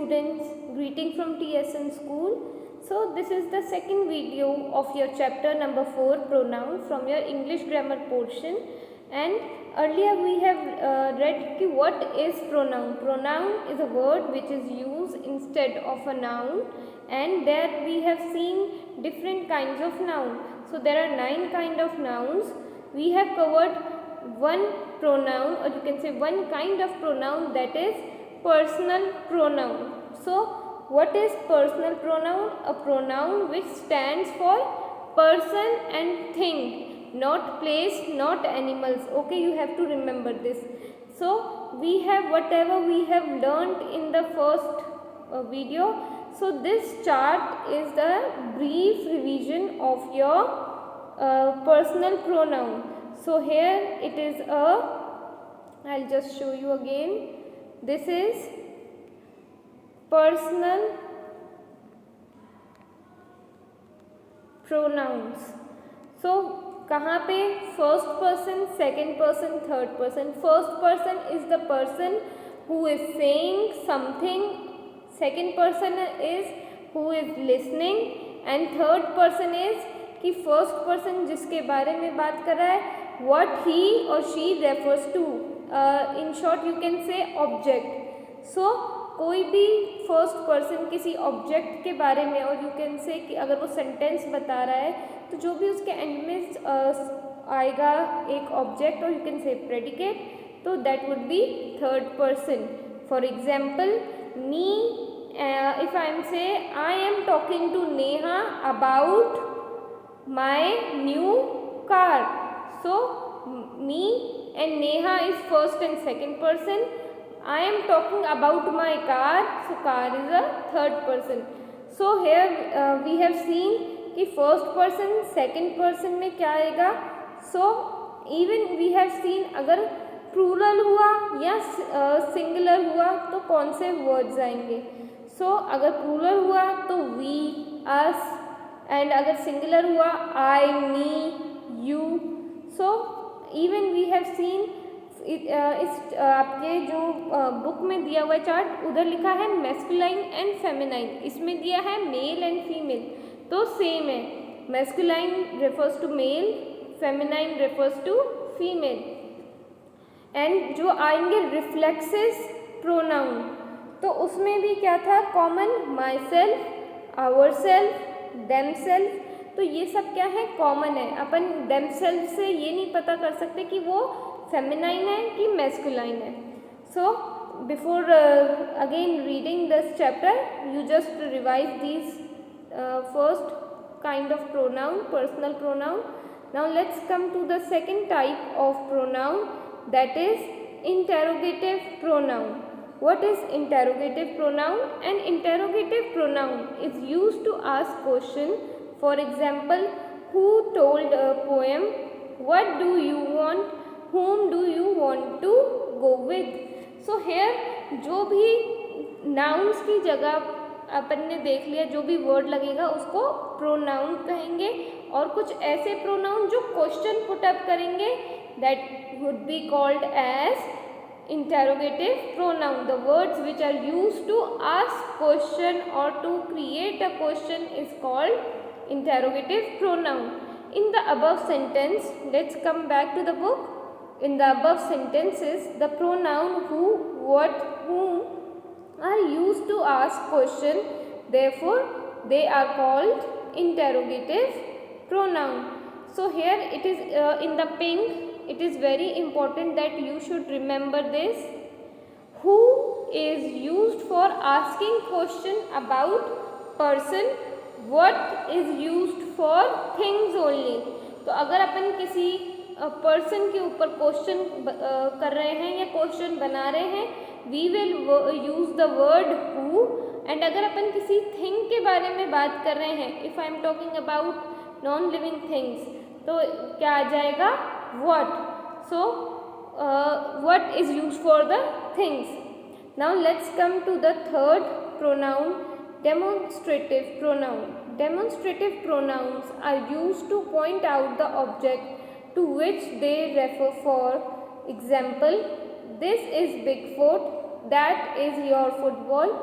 students, greeting from TSN school. So this is the second video of your chapter number 4, pronoun, from your English grammar portion. And earlier we have read ki what is pronoun. Pronoun is a word which is used instead of a noun, and there we have seen different kinds of noun. So there are 9 kind of nouns. We have covered one pronoun, or you can say one kind of pronoun, that is personal pronoun. So what is personal pronoun? A pronoun which stands for person and thing, not place, not animals. Okay, you have to remember this. So we have whatever we have learnt in the first video. So this chart is the brief revision of your personal pronoun. So here it is I'll just show you again. This is personal pronouns. So कहाँ पे first person, second person, third person. First person is the person who is saying something. Second person is who is listening, and third person is कि first person जिसके बारे में बात कर रहा है, what he or she refers to. In short you can say object. So कोई भी फर्स्ट पर्सन किसी ऑब्जेक्ट के बारे में, और यू कैन से कि अगर वो सेंटेंस बता रहा है तो जो भी उसके एंड में आएगा एक ऑब्जेक्ट, और यू कैन से प्रेडिकेट, तो that would be third person. For example, me, if I am say I am talking to Neha about my new car. So me and Neha is first and second person. I am talking about my car, so car is a third person. So here we have seen कि first person, second person में क्या आएगा. So even we have seen अगर plural हुआ या singular हुआ तो कौन से words आएंगे. So अगर plural हुआ तो we, us, and अगर singular हुआ I, me, you. So even we have seen इस आपके जो बुक में दिया हुआ चार्ट, उधर लिखा है मैस्कुलाइन एंड फेमिनाइन, इसमें दिया है मेल एंड फीमेल, तो सेम है. Masculine refers to male, feminine refers to female. And जो आएंगे रिफ्लेक्सेस प्रोनाउन, तो उसमें भी क्या था common, myself, ourself, themself. तो ये सब क्या है, कॉमन है. अपन देम सेल्फ से ये नहीं पता कर सकते कि वो फेमिनाइन है कि मैस्कुलाइन है. So before again reading this chapter, you just revise this first kind of pronoun, personal pronoun. Now let's come to the second type of pronoun, that is interrogative pronoun. What is interrogative pronoun? An interrogative pronoun is used to ask question. For example, who told a poem? What do you want? Whom do you want to go with? So here जो भी nouns की जगह अपन ने देख लिया, जो भी word लगेगा उसको प्रोनाउन कहेंगे, और कुछ ऐसे प्रोनाउन जो क्वेश्चन पुट अप करेंगे, that would be called as interrogative pronoun. The words which are used to ask question और to create a question is called interrogative pronoun. In the above sentence, let's come back to the book. In the above sentences, the pronoun who, what, whom are used to ask question. Therefore, they are called interrogative pronoun. So here it is in the pink. It is very important that you should remember this. Who is used for asking question about person. What is used for things only. तो अगर अपन किसी person के ऊपर question कर रहे हैं या क्वेश्चन बना रहे हैं, we will use the word who. And अगर अपन किसी थिंग के बारे में बात कर रहे हैं, if I am talking about non living things, तो क्या आ जाएगा, what. So what is use for the things. Now let's come to the third pronoun, demonstrative pronoun. Demonstrative pronouns are used to point out the object to which they refer. For example, this is Bigfoot, that is your football,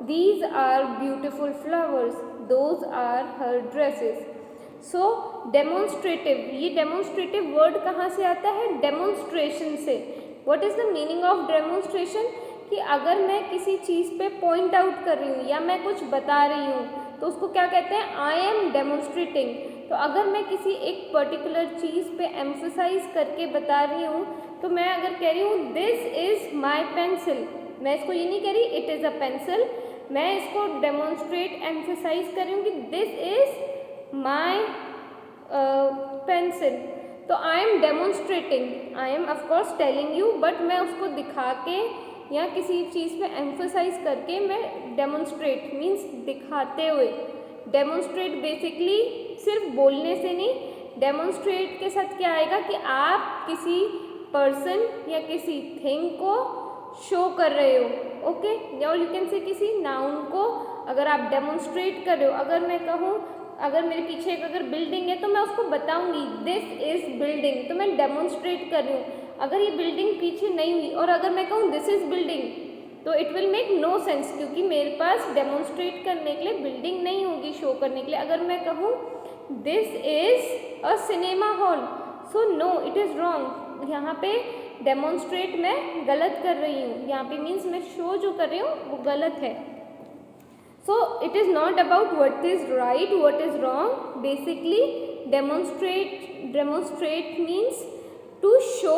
these are beautiful flowers, those are her dresses. So demonstrative, ये demonstrative word कहाँ से आता है? demonstration से. What is the meaning of demonstration? कि अगर मैं किसी चीज़ पे point out कर रही हूँ या मैं कुछ बता रही हूँ तो उसको क्या कहते हैं? I am demonstrating. तो अगर मैं किसी एक पर्टिकुलर चीज़ पे emphasize करके बता रही हूँ तो मैं अगर कह रही हूँ this is my pencil, मैं इसको ये नहीं कह रही it is a pencil, मैं इसको demonstrate emphasize कर रही हूँ कि this is my pencil. तो I am demonstrating, I am of course telling you, but मैं उसको दिखा के या किसी चीज़ पे emphasize करके मैं demonstrate means दिखाते हुए. demonstrate basically सिर्फ बोलने से नहीं, demonstrate के साथ क्या आएगा कि आप किसी person या किसी thing को शो कर रहे हो. ओके, और यू कैन से किसी नाउन को अगर आप डेमोन्स्ट्रेट कर रहे हो. अगर मैं कहूँ, अगर मेरे पीछे एक अगर बिल्डिंग है तो मैं उसको बताऊंगी दिस इज बिल्डिंग, तो मैं डेमोन्स्ट्रेट कर रही हूँ. अगर ये बिल्डिंग पीछे नहीं हुई और अगर मैं कहूँ दिस इज बिल्डिंग तो it will make no sense, क्योंकि मेरे पास डेमोन्स्ट्रेट करने के लिए बिल्डिंग नहीं होगी शो करने के लिए. अगर मैं कहूँ this is a cinema hall, so no it is wrong. यहाँ पे डेमोन्स्ट्रेट मैं गलत कर रही हूँ, यहाँ पे मीन्स मैं शो जो कर रही हूँ वो गलत है. So it is not about what is right what is wrong. Basically demonstrate means to show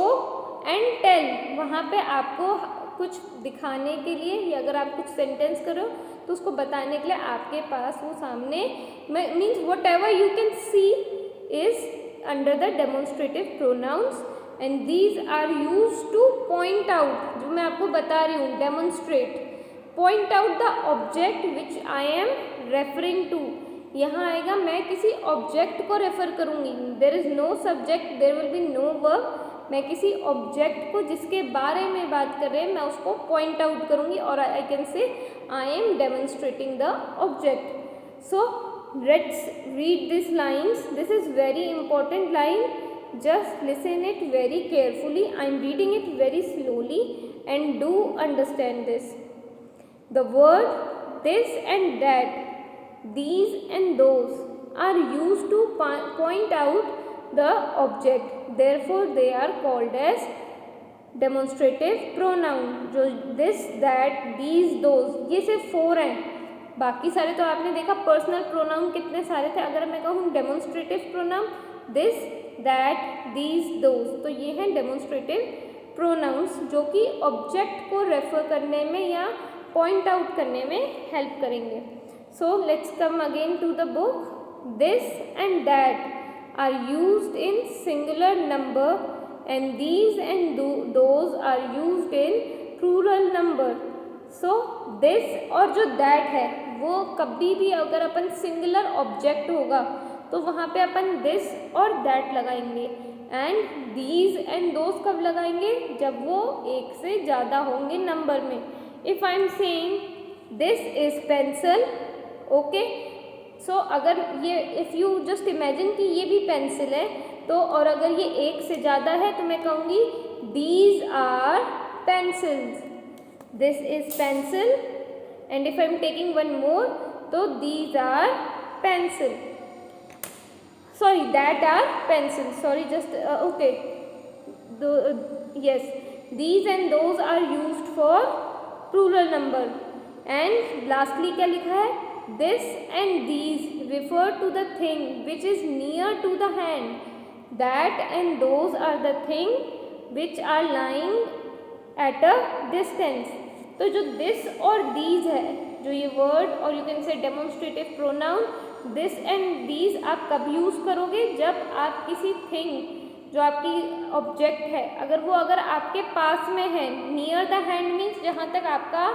and tell. वहाँ पे आपको कुछ दिखाने के लिए या अगर आप कुछ सेंटेंस करो तो उसको बताने के लिए आपके पास वो सामने means whatever you can see is under the demonstrative pronouns and these are use to point out. जो मैं आपको बता रही हूँ demonstrate, point out the object which I am referring to. यहाँ आएगा मैं किसी ऑब्जेक्ट को रेफर करूँगी. There is no subject, there will be no verb. मैं किसी ऑब्जेक्ट को जिसके बारे में बात कर रहे हैं मैं उसको पॉइंट आउट करूँगी और I can say I M demonstrating the object. So let's read this lines. This is very important line. Just listen it very carefully. I am reading it very slowly and do understand this. The word this and that, these and those are used to point out the object. Therefore, they are called as demonstrative pronoun. जो this, that, these, those ये सिर्फ 4 हैं. बाकी सारे तो आपने देखा personal pronoun कितने सारे थे. अगर मैं कहूँ demonstrative pronoun this, that, these, those, तो ये हैं डेमोन्स्ट्रेटिव प्रोनाउंस जो कि ऑब्जेक्ट को रेफर करने में या पॉइंट आउट करने में हेल्प करेंगे. So let's come again to the book. This and that are used in singular number and these and those are used in plural number. So this और जो that है वो कभी भी अगर अपन सिंगुलर ऑब्जेक्ट होगा तो वहाँ पे अपन दिस और दैट लगाएंगे. एंड दीज एंड दोज कब लगाएंगे? जब वो एक से ज़्यादा होंगे नंबर में. If I am saying this is pencil, okay, so अगर ये इफ़ यू जस्ट इमेजिन कि ये भी पेंसिल है तो और अगर ये एक से ज़्यादा है तो मैं कहूँगी these are pencils. This is pencil and if I am taking one more तो these are pencil. Sorry, that are pencils. Sorry, just okay. Yes, these and those are used for plural number. And lastly क्या लिखा है? This and these refer to the thing which is near to the hand. That and those are the thing which are lying at a distance. तो जो this और these है, जो ये word और you can say demonstrative pronoun this and these आप कब use करोगे? जब आप किसी थिंग जो आपकी ऑब्जेक्ट है अगर आपके पास में है, नियर द हैंड मीन्स जहाँ तक आपका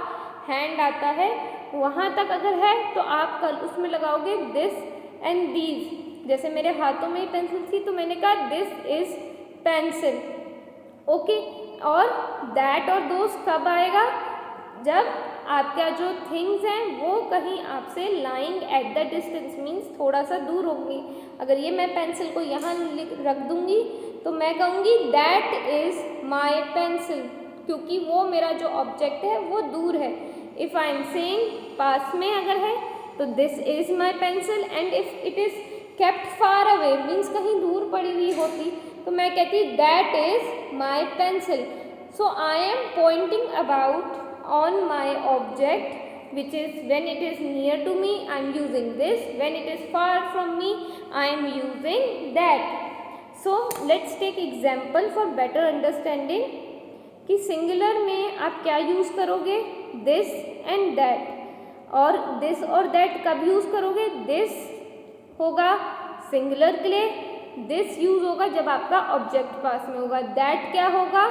हैंड आता है वहाँ तक अगर है तो आप कल उसमें लगाओगे दिस एंड दीज. जैसे मेरे हाथों में ही पेंसिल थी तो मैंने कहा दिस इज़ पेंसिल, ओके. और दैट और दोस्त कब आएगा? जब आपका जो थिंग्स हैं वो कहीं आपसे lying at the distance means थोड़ा सा दूर होंगी. अगर ये मैं पेंसिल को यहाँ रख दूँगी तो मैं कहूँगी दैट इज़ माई पेंसिल, क्योंकि वो मेरा जो ऑब्जेक्ट है वो दूर है. इफ आई एम सेइंग पास में अगर है तो this is my pencil, and if it is kept far away means कहीं दूर पड़ी हुई होती तो मैं कहती that is my pencil. So I am pointing about on my object, which is when it is near to me I am using this, when it is far from me I am using that. So let's take example for better understanding कि singular में आप क्या use करोगे, this and that, और this और that कब use करोगे, this होगा सिंगुलर के लिए, this यूज़ होगा जब आपका ऑब्जेक्ट पास में होगा, that क्या होगा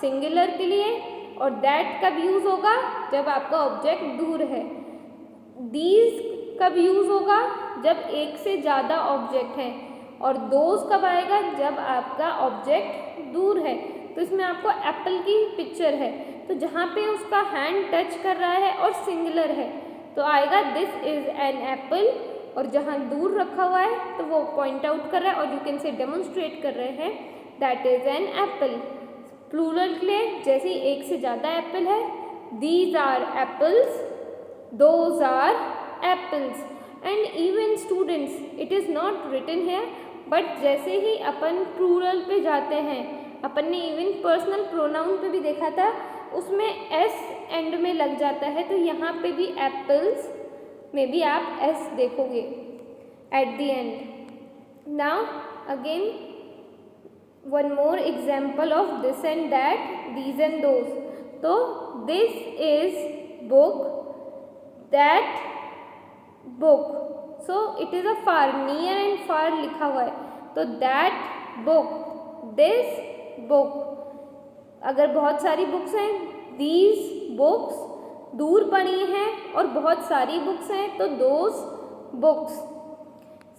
सिंगुलर के लिए, और दैट कब यूज़ होगा जब आपका ऑब्जेक्ट दूर है. दीज कब यूज़ होगा जब एक से ज़्यादा ऑब्जेक्ट है, और दोज कब आएगा जब आपका ऑब्जेक्ट दूर है. तो इसमें आपको एप्पल की पिक्चर है तो जहाँ पे उसका हैंड टच कर रहा है और सिंगुलर है तो आएगा दिस इज़ एन एप्पल, और जहाँ दूर रखा हुआ है तो वो पॉइंट आउट कर रहा है और यू कैन से डेमोन्स्ट्रेट कर रहे हैं that is an apple. Plural के लिए जैसे एक से ज़्यादा एप्पल है, these are apples, those are apples. And even students, it is not written है बट जैसे ही अपन प्लूरल पे जाते हैं, अपन ने इवन पर्सनल प्रोनाउन पे भी देखा था उसमें एस एंड में लग जाता है, तो यहाँ पे भी एप्पल्स में भी आप एस देखोगे eight the and. Now again one more example of this and that, these and those. तो this is book, that book. So it is a far, near and far लिखा हुआ है तो that book, this book. अगर बहुत सारी books हैं, these books, दूर पड़ी हैं और बहुत सारी बुक्स हैं तो those books.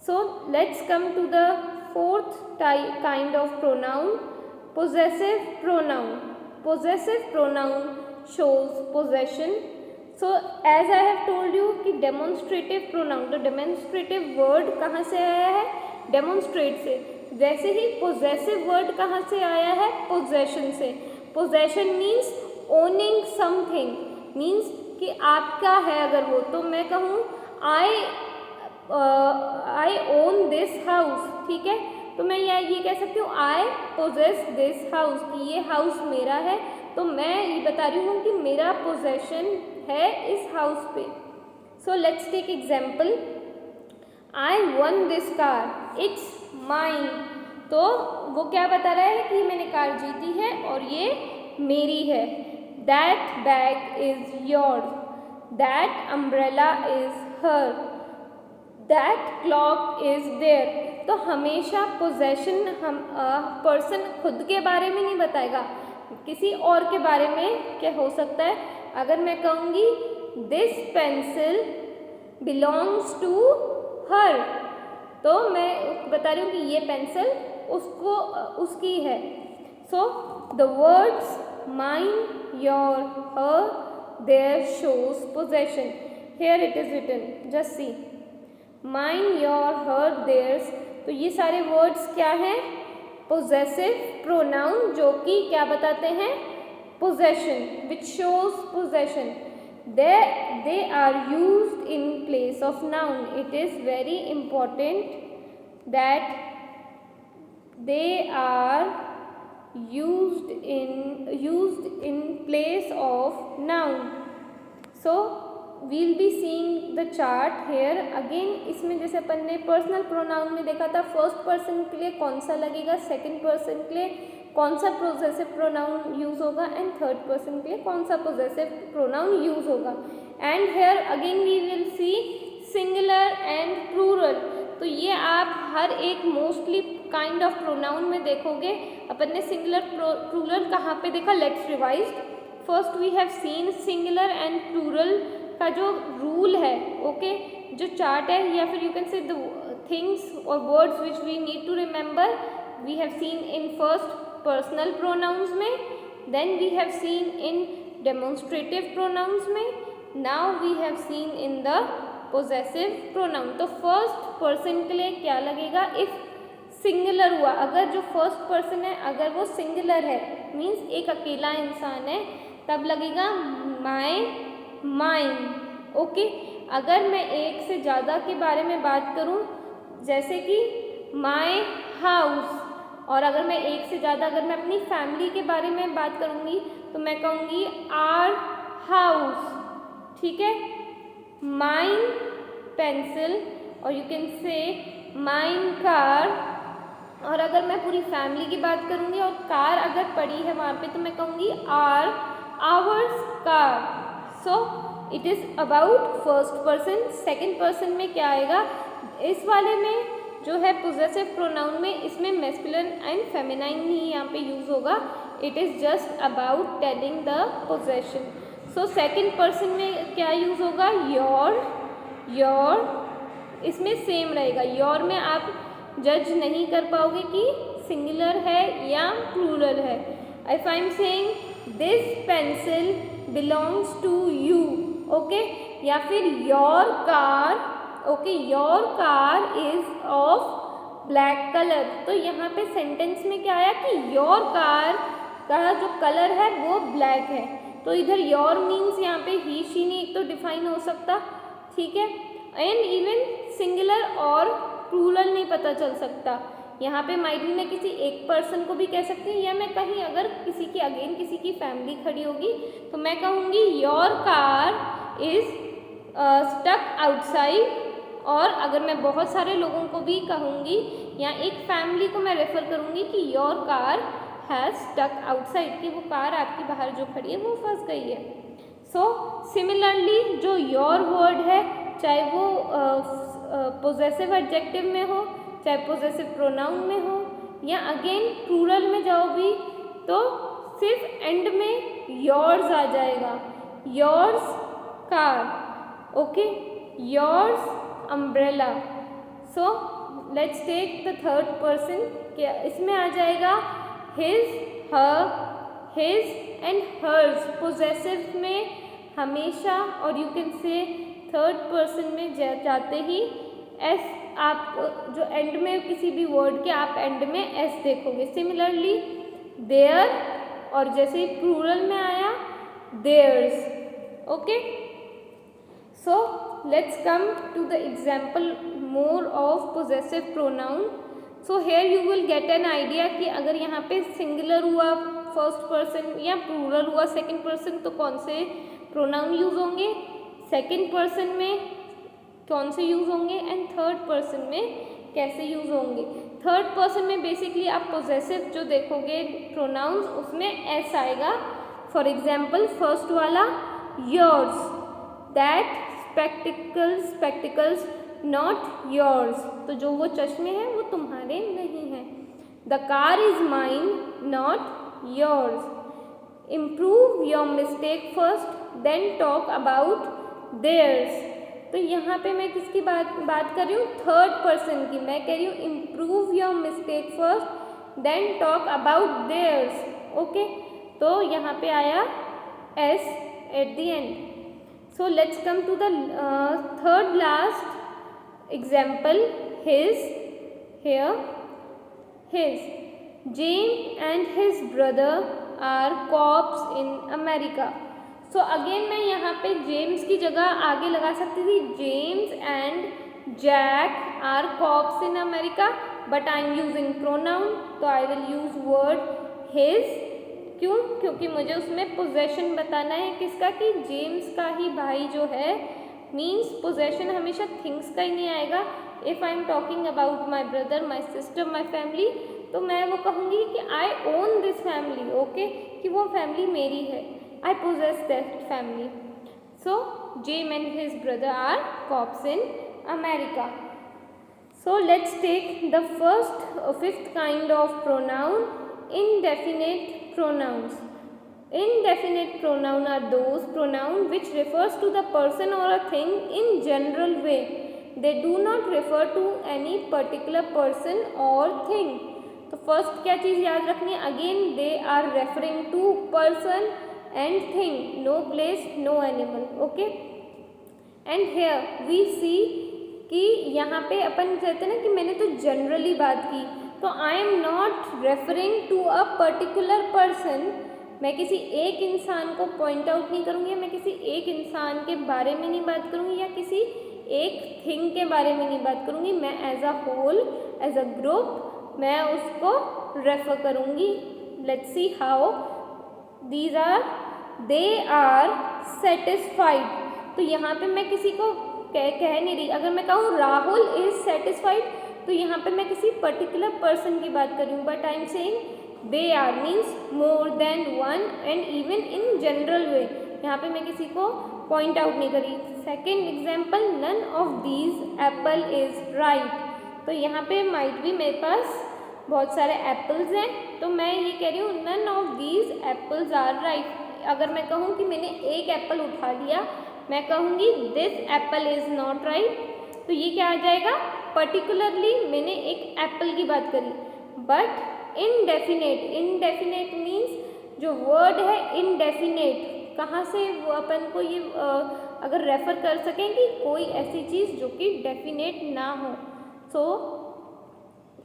So let's come to the fourth kind of pronoun, possessive pronoun. Possessive pronoun shows possession. So as I have told you कि demonstrative pronoun, तो demonstrative word कहाँ से आया है, demonstrate से. वैसे ही possessive word कहाँ से आया है, possession से. Possession means owning something, means कि आपका है अगर वो, तो मैं कहूँ I own this house, ठीक है, तो मैं ये कह सकती हूँ I possess this house, कि ये हाउस मेरा है, तो मैं ये बता रही हूँ कि मेरा पोजेशन है इस हाउस पे. So let's take example, I won this car, it's mine. तो वो क्या बता रहा है कि मैंने कार जीती है और ये मेरी है. That bag is yours, that umbrella is her, that clock is there. तो हमेशा पोजेशन हम पर्सन खुद के बारे में नहीं बताएगा, किसी और के बारे में क्या हो सकता है. अगर मैं कहूँगी this pencil belongs to her, तो मैं बता रही हूँ कि ये पेंसिल उसको उसकी है. So the words mine, your, her, their shows possession. Here it is written, just see, mine, your, her, theirs. तो ये सारे वर्ड्स क्या हैं, पोजेसिव प्रोनाउन, जो कि क्या बताते हैं, possession, which shows possession. They are used in place of noun. It is very important that they are used in place of noun. So we'll be seeing the chart here again. इसमें जैसे अपन ने personal pronoun में देखा था, first person के लिए कौन सा लगेगा, सेकंड पर्सन के लिए कौन सा पोजेसिव प्रोनाउन यूज़ होगा, एंड थर्ड पर्सन के लिए कौन सा पोजेसिव प्रोनाउन यूज़ होगा. And here again we will see singular and plural. तो ये आप हर एक मोस्टली काइंड ऑफ प्रोनाउन में देखोगे. अपन ने सिंगुलर प्लूरल कहाँ पे देखा, let's revise. First we have seen singular and plural का जो रूल है, ओके, जो चार्ट है, या फिर you can say the things और words which we need to remember. We have seen in first personal pronouns में, then we have seen in demonstrative pronouns में, now we have seen in the possessive pronoun. तो first person के लिए क्या लगेगा, if singular हुआ, अगर जो फर्स्ट पर्सन है अगर वो सिंगुलर है, मीन्स एक अकेला इंसान है, तब लगेगा माई, माइन। ओके, अगर मैं एक से ज़्यादा के बारे में बात करूँ, जैसे कि माई हाउस, और अगर मैं एक से ज़्यादा अगर मैं अपनी फैमिली के बारे में बात करूँगी तो मैं कहूँगी आर हाउस। ठीक है, माइन पेंसिल, और you can say mine car. और अगर मैं पूरी फैमिली की बात करूँगी और कार अगर पड़ी है वहाँ पे तो मैं कहूँगी our ours car. So it is about first person. Second person में क्या आएगा, इस वाले में जो है पोजेसिव प्रोनाउन में, इसमें मैस्कुलिन एंड फेमिनाइन ही यहाँ पे यूज़ होगा। It is just about telling the possession. So second person में क्या यूज़ होगा, योर। इसमें सेम रहेगा, योर में आप जज नहीं कर पाओगे कि सिंगुलर है या प्लूरल है। If I am saying this pencil belongs to you, okay, या फिर your car, okay, your car is of black colour. तो यहाँ पे सेंटेंस में क्या आया कि योर कार का जो कलर है वो ब्लैक है। तो इधर योर मीन्स यहाँ पे ही शी नहीं तो डिफाइन हो सकता। ठीक है, एंड इवन सिंगुलर और प्लूरल नहीं पता चल सकता। यहाँ पे माइट भी मैं किसी एक पर्सन को भी कह सकती हूँ, या मैं कहीं अगर किसी की अगेन किसी की फैमिली खड़ी होगी तो मैं कहूँगी your car is stuck outside. और अगर मैं बहुत सारे लोगों को भी कहूँगी या एक फैमिली को मैं रेफर करूँगी कि your car has stuck outside, कि वो कार आपकी बाहर जो खड़ी है वो फंस गई है। सो सिमिलरली जो योर वर्ड है, चाहे वो पोजेसिव एडजेक्टिव में हो, चाहे पोजेसिव प्रोनाउन में हो, या अगेन प्लूरल में जाओ भी तो सिर्फ एंड में योर्स आ जाएगा। Yours car, okay, yours umbrella. So let's take the third person. क्या इसमें आ जाएगा his, her, his and hers. Possessive में हमेशा, और you can say third person में जाते ही एस, आप जो एंड में किसी भी वर्ड के आप एंड में एस देखोगे। सिमिलरली देयर, और जैसे ही प्लूरल में आया theirs. Okay, so let's come to the example more of possessive pronoun. So here you will get an idea कि अगर यहाँ पे सिंगुलर हुआ फर्स्ट पर्सन या प्लूरल हुआ सेकेंड पर्सन तो कौन से प्रोनाउन यूज होंगे, सेकेंड पर्सन में कौन से यूज़ होंगे, एंड थर्ड पर्सन में कैसे यूज़ होंगे। थर्ड पर्सन में बेसिकली आप पोजेसिव जो देखोगे प्रोनाउंस उसमें एस आएगा। फॉर एग्जाम्पल फर्स्ट वाला yours, that spectacles not yours, तो जो वो चश्मे हैं वो तुम्हारे नहीं हैं। The car is mine not yours. Improve your mistake first then talk about theirs. तो यहाँ पे मैं किसकी बात कर रही हूँ, थर्ड पर्सन की। मैं कह रही हूँ improve your mistake first then talk about theirs. Okay, तो यहाँ पे आया S at the end. So let's come to the third last example, his, here, his. James and his brother are cops in America. So again मैं यहाँ पे James की जगह आगे लगा सकती थी, James and Jack are cops in America, but I am using pronoun तो I will use word his. क्यों, क्योंकि मुझे उसमें पोजेशन बताना है किसका, कि जेम्स का ही भाई जो है, मीन्स पोजेशन हमेशा थिंग्स का ही नहीं आएगा। If I am talking about my brother, my sister, my family, तो मैं वो कहूँगी कि आई ओन दिस फैमिली, ओके, कि वो फैमिली मेरी है, I possess that family. So James and his brother are cops in America. So let's take the fifth kind of pronoun, indefinite pronouns. Indefinite pronoun are those pronouns which refers to the person or a thing in general way. They do not refer to any particular person or thing. तो first क्या चीज़ याद रखनी है, again they are referring to person and thing, no place, no animal, okay. and here we see कि यहाँ पे अपन कहते हैं ना कि मैंने तो जनरली बात की, तो I am not referring to a particular person, मैं किसी एक इंसान को पॉइंट आउट नहीं करूँगी, मैं किसी एक इंसान के बारे में नहीं बात करूँगी या किसी एक थिंग के बारे में नहीं बात करूँगी, मैं as a whole, as a group मैं उसको रेफर करूँगी। Let's see how these are, they are satisfied. तो यहाँ पे मैं किसी को कह नहीं रही, अगर मैं कहूँ राहुल इज सेटिस्फाइड तो यहाँ पे मैं किसी पर्टिकुलर पर्सन की बात कर रही हूँ, but I am saying they are means more than one and even in general way, यहाँ पे मैं किसी को पॉइंट आउट नहीं करी। Second example, none of these apple is right. तो यहाँ पे माइट भी मेरे पास बहुत सारे एप्पल्स हैं, तो मैं ये कह रही हूँ none of these apples are right. अगर मैं कहूँ कि मैंने एक एप्पल उठा लिया, मैं कहूँगी this Apple is not right, तो ये क्या आ जाएगा, पर्टिकुलरली मैंने एक एप्पल की बात करी। बट इनडेफिनेट, इनडेफिनेट मीन्स जो वर्ड है इनडेफिनेट, कहाँ से वो अपन को ये अगर रेफर कर सकें कि कोई ऐसी चीज़ जो कि डेफिनेट ना हो, सो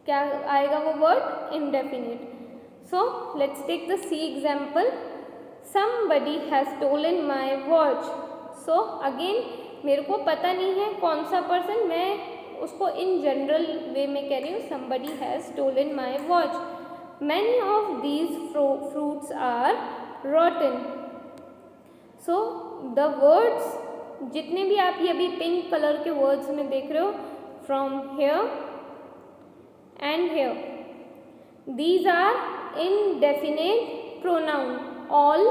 क्या आएगा वो word, indefinite. So let's take the C example, somebody has stolen my watch। So again मेरे को पता नहीं है कौन सा पर्सन, मैं उसको इन जनरल वे में कह रही हूँ, somebody has stolen my watch। many of these fruits are rotten। So the words, जितने भी आप ये अभी पिंक कलर के वर्ड्स में देख रहे हो, from here and here, these are indefinite pronoun, all,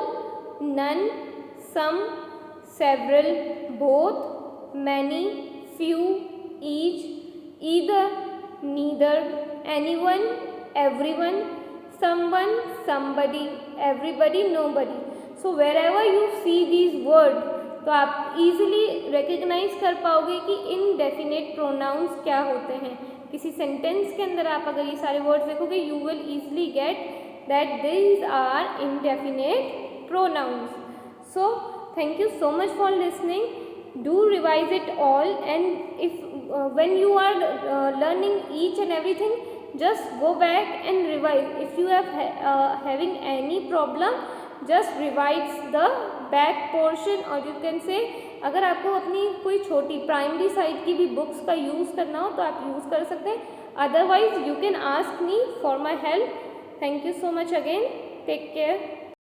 none, some, several, both, many, few, each, either, neither, anyone, everyone, someone, somebody, everybody, nobody। So wherever you see these words, तो आप easily recognize कर पाओगे कि indefinite pronouns क्या होते हैं। किसी sentence के अंदर आप अगर ये सारे वर्ड्स देखोगे, you will easily get that these are indefinite pronouns। So thank you so much for listening, do revise it all, and if when you are learning each and everything, just go back and revise। if you have having any problem, just revise the back portion, or you can say अगर आपको अपनी कोई छोटी primary side की भी books का use करना हो तो आप यूज़ कर सकते हैं, otherwise you can ask me for my help. Thank you so much again, take care.